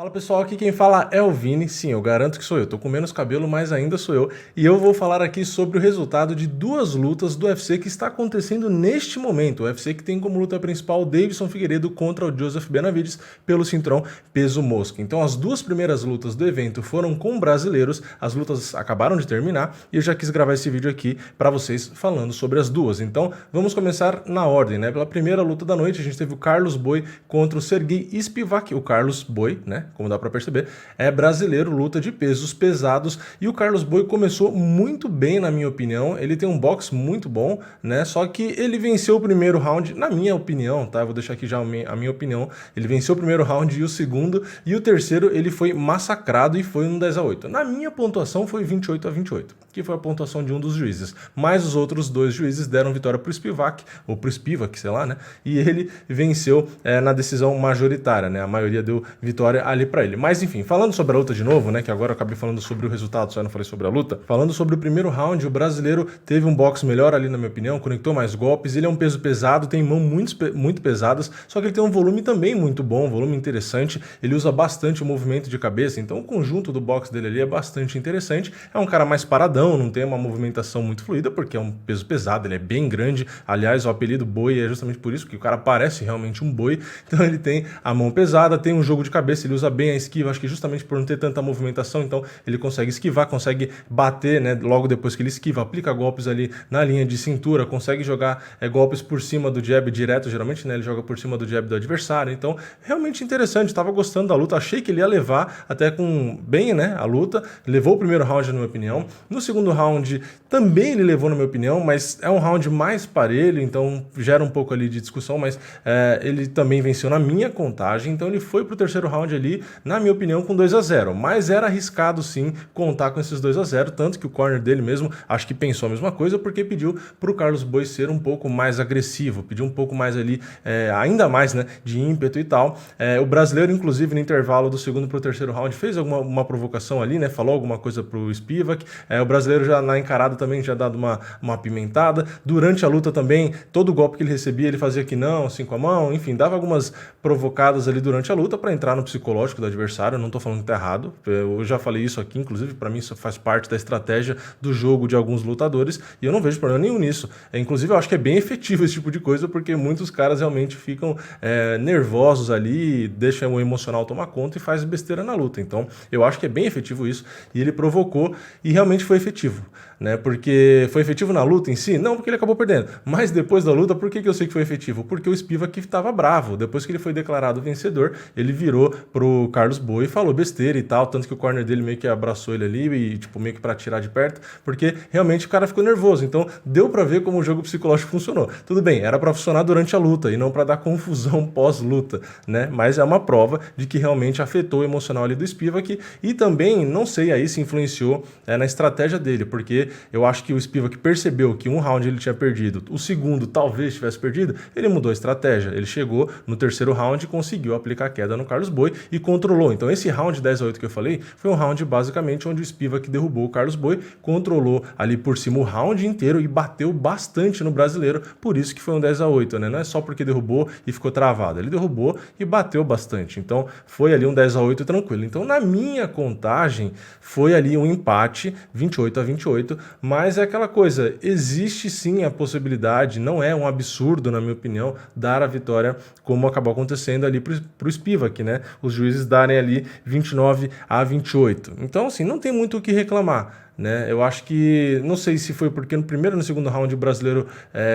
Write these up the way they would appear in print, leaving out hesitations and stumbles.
Fala pessoal, aqui quem fala é o Vini. Sim, eu garanto que sou eu. Tô com menos cabelo, mas ainda sou eu. E eu vou falar aqui sobre o resultado de duas lutas do UFC que está acontecendo neste momento. O UFC que tem como luta principal o Deiveson Figueiredo contra o Joseph Benavidez pelo cinturão peso mosca. Então as duas primeiras lutas do evento foram com brasileiros. As lutas acabaram de terminar e eu já quis gravar esse vídeo aqui para vocês falando sobre as duas. Então vamos começar na ordem, né? Pela primeira luta da noite a gente teve o Carlos Boi contra o Sergey Spivak. O Carlos Boi, né? Como dá para perceber, é brasileiro, luta de pesos pesados, e o Carlos Boi começou muito bem, na minha opinião. Ele tem um boxe muito bom, né? Só que ele venceu o primeiro round, na minha opinião, tá? Eu vou deixar aqui já a minha opinião. Ele venceu o primeiro round e o segundo, e o terceiro ele foi massacrado e foi um 10-8. Na minha pontuação foi 28-28, que foi a pontuação de um dos juízes, mas os outros dois juízes deram vitória pro Spivak, ou pro Spivak, sei lá, né? E ele venceu na decisão majoritária, né? A maioria deu vitória ali para ele. Mas enfim, falando sobre a luta de novo, né, que agora eu acabei falando sobre o resultado, só não falei sobre a luta. Falando sobre o primeiro round, o brasileiro teve um boxe melhor ali, na minha opinião, conectou mais golpes. Ele é um peso pesado, tem mãos muito pesadas, só que ele tem um volume também muito bom, um volume interessante. Ele usa bastante o movimento de cabeça, então o conjunto do boxe dele ali é bastante interessante. É um cara mais paradão, não tem uma movimentação muito fluida, porque é um peso pesado, ele é bem grande. Aliás, o apelido boi é justamente por isso, que o cara parece realmente um boi. Então ele tem a mão pesada, tem um jogo de cabeça, ele usa bem a esquiva, acho que justamente por não ter tanta movimentação, então ele consegue esquivar, consegue bater, né, logo depois que ele esquiva, aplica golpes ali na linha de cintura, consegue jogar golpes por cima do jab direto, geralmente, né, ele joga por cima do jab do adversário. Então realmente interessante, estava gostando da luta, achei que ele ia levar até com bem, né, a luta. Levou o primeiro round, na minha opinião. No segundo round também ele levou, na minha opinião, mas é um round mais parelho, então gera um pouco ali de discussão, mas ele também venceu na minha contagem, então ele foi pro terceiro round ali, na minha opinião, com 2-0, mas era arriscado sim contar com esses 2-0, tanto que o corner dele mesmo acho que pensou a mesma coisa, porque pediu pro Carlos Boi ser um pouco mais agressivo, pediu um pouco mais ali, ainda mais, né, de ímpeto e tal. O brasileiro, inclusive, no intervalo do segundo pro terceiro round, fez uma provocação ali, né, falou alguma coisa pro Spivak. O brasileiro já na encarada também já dado uma apimentada. Durante a luta também, todo golpe que ele recebia, ele fazia que não, assim com a mão, enfim, dava algumas provocadas ali durante a luta para entrar no psicológico do adversário. Eu não tô falando que tá errado, eu já falei isso aqui, inclusive para mim isso faz parte da estratégia do jogo de alguns lutadores e eu não vejo problema nenhum nisso. Inclusive eu acho que é bem efetivo esse tipo de coisa, porque muitos caras realmente ficam nervosos ali, deixam o emocional tomar conta e faz besteira na luta. Então eu acho que é bem efetivo isso, e ele provocou e realmente foi efetivo, né? Porque foi efetivo na luta em si? Não, porque ele acabou perdendo. Mas depois da luta, por que eu sei que foi efetivo? Porque o Spivak estava bravo. Depois que ele foi declarado vencedor, ele virou pro Carlos Boi e falou besteira e tal, tanto que o corner dele meio que abraçou ele ali e tipo meio que para tirar de perto, porque realmente o cara ficou nervoso. Então deu para ver como o jogo psicológico funcionou. Tudo bem, era para funcionar durante a luta e não para dar confusão pós-luta, né? Mas é uma prova de que realmente afetou o emocional ali do Spivak, e também não sei aí se influenciou na estratégia dele, porque eu acho que o Spivak percebeu que um round ele tinha perdido, o segundo talvez tivesse perdido, ele mudou a estratégia. Ele chegou no terceiro round e conseguiu aplicar a queda no Carlos Boi e controlou. Então esse round 10-8 que eu falei foi um round basicamente onde o Spivak derrubou o Carlos Boi, controlou ali por cima o round inteiro e bateu bastante no brasileiro, por isso que foi um 10-8, né? Não é só porque derrubou e ficou travado, ele derrubou e bateu bastante, então foi ali um 10-8 tranquilo. Então na minha contagem foi ali um empate 28-28, mas é aquela coisa, existe sim a possibilidade, não é um absurdo na minha opinião, dar a vitória como acabou acontecendo ali pro Spivak, né? Os juízes darem ali 29-28. Então assim, não tem muito o que reclamar, né? Eu acho que, não sei se foi porque no primeiro e no segundo round o brasileiro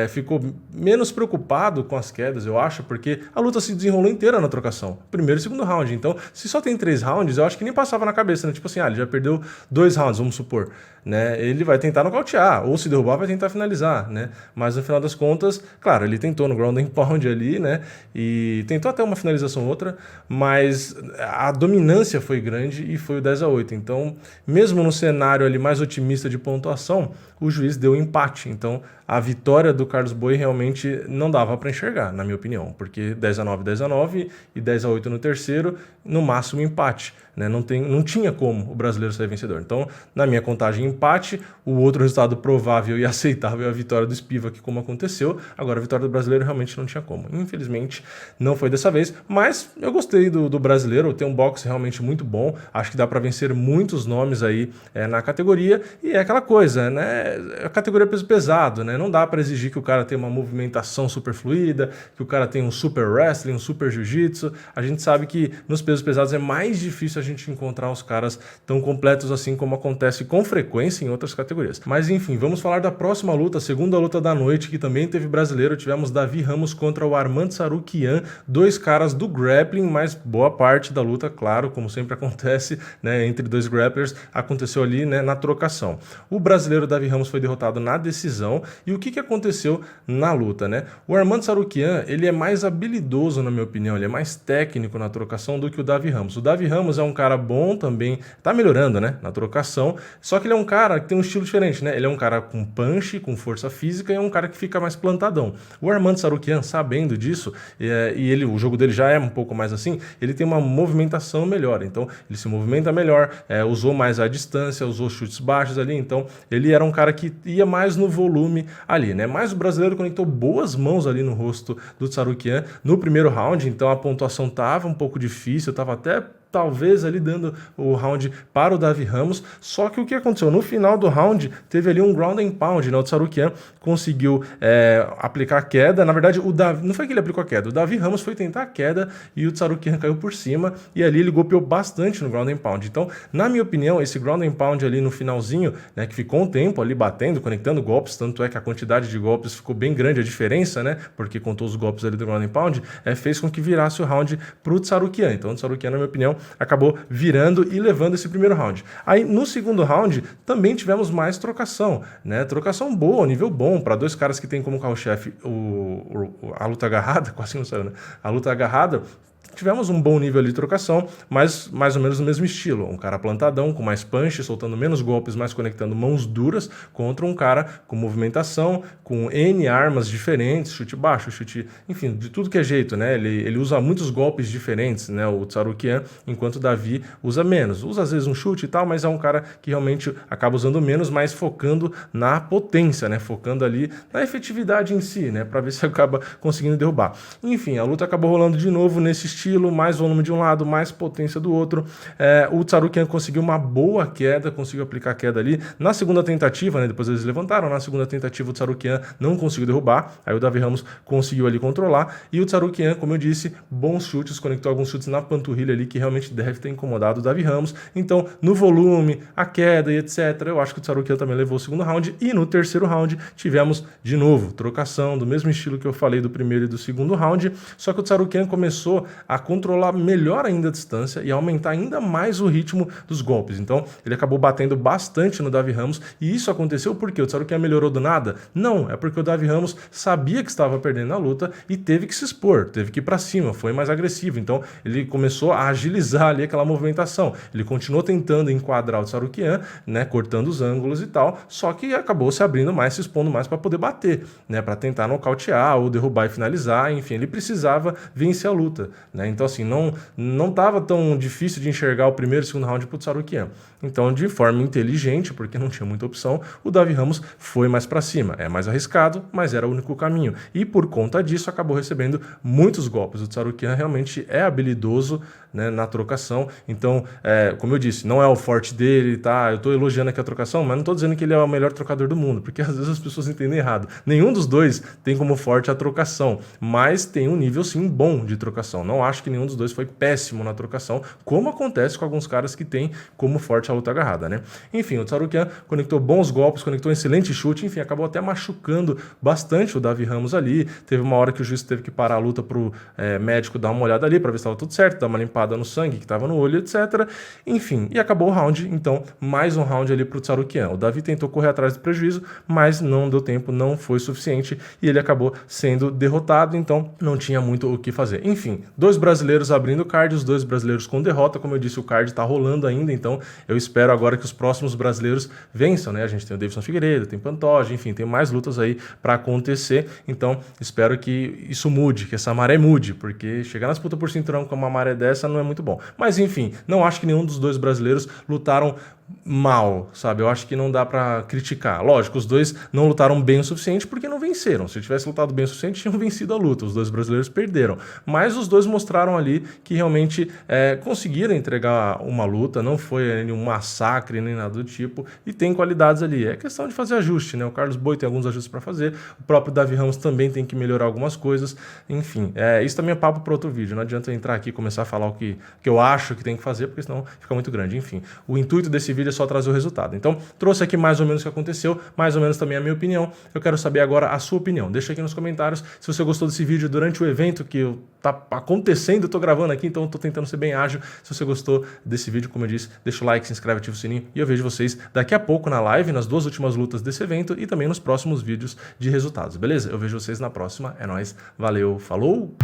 ficou menos preocupado com as quedas, eu acho, porque a luta se desenrolou inteira na trocação, primeiro e segundo round. Então, se só tem 3 rounds, eu acho que nem passava na cabeça, né? Tipo assim, ele já perdeu 2 rounds, vamos supor, né? Ele vai tentar nocautear, ou se derrubar vai tentar finalizar, né? Mas no final das contas, claro, ele tentou no ground and pound ali, né? E tentou até uma finalização outra, mas a dominância foi grande e foi o 10-8. Então, mesmo no cenário ali mais otimista de pontuação, o juiz deu empate. Então a vitória do Carlos Boi realmente não dava para enxergar, na minha opinião, porque 10-9, 10-9 e 10-8 no terceiro, no máximo empate. né? Não tinha como o brasileiro sair vencedor. Então, na minha contagem, empate. O outro resultado provável e aceitável é a vitória do Spivak, como aconteceu. Agora, a vitória do brasileiro realmente não tinha como. Infelizmente, não foi dessa vez, mas eu gostei do brasileiro. Tem um boxe realmente muito bom. Acho que dá para vencer muitos nomes aí na categoria. E é aquela coisa, né? A categoria peso pesado, né? Não dá para exigir que o cara tenha uma movimentação super fluida, que o cara tenha um super wrestling, um super jiu-jitsu. A gente sabe que nos pesos pesados é mais difícil a gente encontrar os caras tão completos assim como acontece com frequência em outras categorias. Mas enfim, vamos falar da próxima luta, a segunda luta da noite, que também teve brasileiro. Tivemos Davi Ramos contra o Arman Tsarukyan, dois caras do grappling, mas boa parte da luta, claro, como sempre acontece, né, entre dois grapplers, aconteceu ali, né, na trocação. O brasileiro Davi Ramos foi derrotado na decisão. E o que aconteceu na luta, né? O Arman Tsarukyan, ele é mais habilidoso, na minha opinião, ele é mais técnico na trocação do que o Davi Ramos. O Davi Ramos é um cara bom também, tá melhorando, né, na trocação, só que ele é um cara que tem um estilo diferente, né? Ele é um cara com punch, com força física, e é um cara que fica mais plantadão. O Arman Tsarukyan, sabendo disso, o jogo dele já é um pouco mais assim, ele tem uma movimentação melhor, então ele se movimenta melhor, usou mais a distância, usou chutes baixos ali, então ele era um cara que ia mais no volume ali, né? Mas o brasileiro conectou boas mãos ali no rosto do Tsarukyan no primeiro round, então a pontuação tava um pouco difícil, tava até talvez ali dando o round para o Davi Ramos, só que o que aconteceu? No final do round, teve ali um ground and pound, né? O Tsarukyan conseguiu aplicar a queda, na verdade, não foi que ele aplicou a queda, o Davi Ramos foi tentar a queda e o Tsarukyan caiu por cima, e ali ele golpeou bastante no ground and pound. Então, na minha opinião, esse ground and pound ali no finalzinho, né, que ficou um tempo ali batendo, conectando golpes, tanto é que a quantidade de golpes ficou bem grande, a diferença, né, porque contou os golpes ali do ground and pound, fez com que virasse o round pro Tsarukyan. Então, o Tsarukyan, na minha opinião, acabou virando e levando esse primeiro round. Aí no segundo round também tivemos mais trocação, né? Trocação boa, nível bom, para dois caras que tem como carro-chefe a luta agarrada, quase não saiu, né? A luta agarrada. Tivemos um bom nível ali de trocação, mas mais ou menos no mesmo estilo. Um cara plantadão, com mais punch, soltando menos golpes, mas conectando mãos duras, contra um cara com movimentação, com N armas diferentes, chute baixo, chute, enfim, de tudo que é jeito, né? Ele usa muitos golpes diferentes, né? O Tsarukyan, enquanto o Davi usa menos. Usa às vezes um chute e tal, mas é um cara que realmente acaba usando menos, mas focando na potência, né? Focando ali na efetividade em si, né? Para ver se acaba conseguindo derrubar. Enfim, a luta acabou rolando de novo nesse estilo, mais volume de um lado, mais potência do outro. O Tsarukyan conseguiu uma boa queda, conseguiu aplicar a queda ali. Na segunda tentativa, né, depois eles levantaram, na segunda tentativa o Tsarukyan não conseguiu derrubar, aí o Davi Ramos conseguiu ali controlar, e o Tsarukyan, como eu disse, bons chutes, conectou alguns chutes na panturrilha ali, que realmente deve ter incomodado o Davi Ramos. Então, no volume, a queda e etc., eu acho que o Tsarukyan também levou o segundo round, e no terceiro round tivemos, de novo, trocação, do mesmo estilo que eu falei do primeiro e do segundo round, só que o Tsarukyan começou a controlar melhor ainda a distância e aumentar ainda mais o ritmo dos golpes. Então, ele acabou batendo bastante no Davi Ramos, e isso aconteceu porque o Tsarukyan melhorou do nada? Não, é porque o Davi Ramos sabia que estava perdendo a luta e teve que se expor, teve que ir para cima, foi mais agressivo. Então, ele começou a agilizar ali aquela movimentação. Ele continuou tentando enquadrar o Tsarukyan, né, cortando os ângulos e tal, só que acabou se abrindo mais, se expondo mais para poder bater, né, para tentar nocautear ou derrubar e finalizar. Enfim, ele precisava vencer a luta, né? Então, assim, não estava tão difícil de enxergar o primeiro e segundo round para o Tsarukyan. Então, de forma inteligente, porque não tinha muita opção, o Davi Ramos foi mais para cima. É mais arriscado, mas era o único caminho. E por conta disso, acabou recebendo muitos golpes. O Tsarukyan realmente é habilidoso, né, na trocação. Então, como eu disse, não é o forte dele, tá? Eu estou elogiando aqui a trocação, mas não estou dizendo que ele é o melhor trocador do mundo, porque às vezes as pessoas entendem errado. Nenhum dos dois tem como forte a trocação, mas tem um nível, sim, bom de trocação. Não acho que nenhum dos dois foi péssimo na trocação, como acontece com alguns caras que têm como forte a luta agarrada, né? Enfim, o Tsarukyan conectou bons golpes, conectou um excelente chute, enfim, acabou até machucando bastante o Davi Ramos ali. Teve uma hora que o juiz teve que parar a luta pro médico dar uma olhada ali para ver se estava tudo certo, dar uma limpada no sangue que estava no olho, etc. Enfim, e acabou o round, então mais um round ali pro Tsarukyan. O Davi tentou correr atrás do prejuízo, mas não deu tempo, não foi suficiente, e ele acabou sendo derrotado, então não tinha muito o que fazer. Enfim, dois 2 brasileiros abrindo o card, os 2 brasileiros com derrota. Como eu disse, o card tá rolando ainda, então eu espero agora que os próximos brasileiros vençam, né? A gente tem o Davidson Figueiredo, tem Pantoja, enfim, tem mais lutas aí para acontecer. Então, espero que isso mude, que essa maré mude, porque chegar na disputa por cinturão com uma maré dessa não é muito bom. Mas, enfim, não acho que nenhum dos 2 brasileiros lutaram mal, sabe? Eu acho que não dá pra criticar. Lógico, os 2 não lutaram bem o suficiente porque não venceram. Se tivesse lutado bem o suficiente, tinham vencido a luta. Os 2 brasileiros perderam. Mas os 2 mostraram ali que realmente conseguiram entregar uma luta, não foi nenhum massacre nem nada do tipo, e tem qualidades ali. É questão de fazer ajuste, né? O Carlos Boi tem alguns ajustes para fazer, o próprio Davi Ramos também tem que melhorar algumas coisas. Enfim, isso também é papo para outro vídeo. Não adianta eu entrar aqui e começar a falar o que eu acho que tem que fazer, porque senão fica muito grande. Enfim, o intuito desse vídeo é só trazer o resultado. Então, trouxe aqui mais ou menos o que aconteceu, mais ou menos também a minha opinião. Eu quero saber agora a sua opinião. Deixa aqui nos comentários se você gostou desse vídeo durante o evento que tá acontecendo, eu tô gravando aqui, então eu tô tentando ser bem ágil. Se você gostou desse vídeo, como eu disse, deixa o like, se inscreve, ativa o sininho e eu vejo vocês daqui a pouco na live, nas 2 últimas lutas desse evento e também nos próximos vídeos de resultados, beleza? Eu vejo vocês na próxima. É nóis, valeu, falou!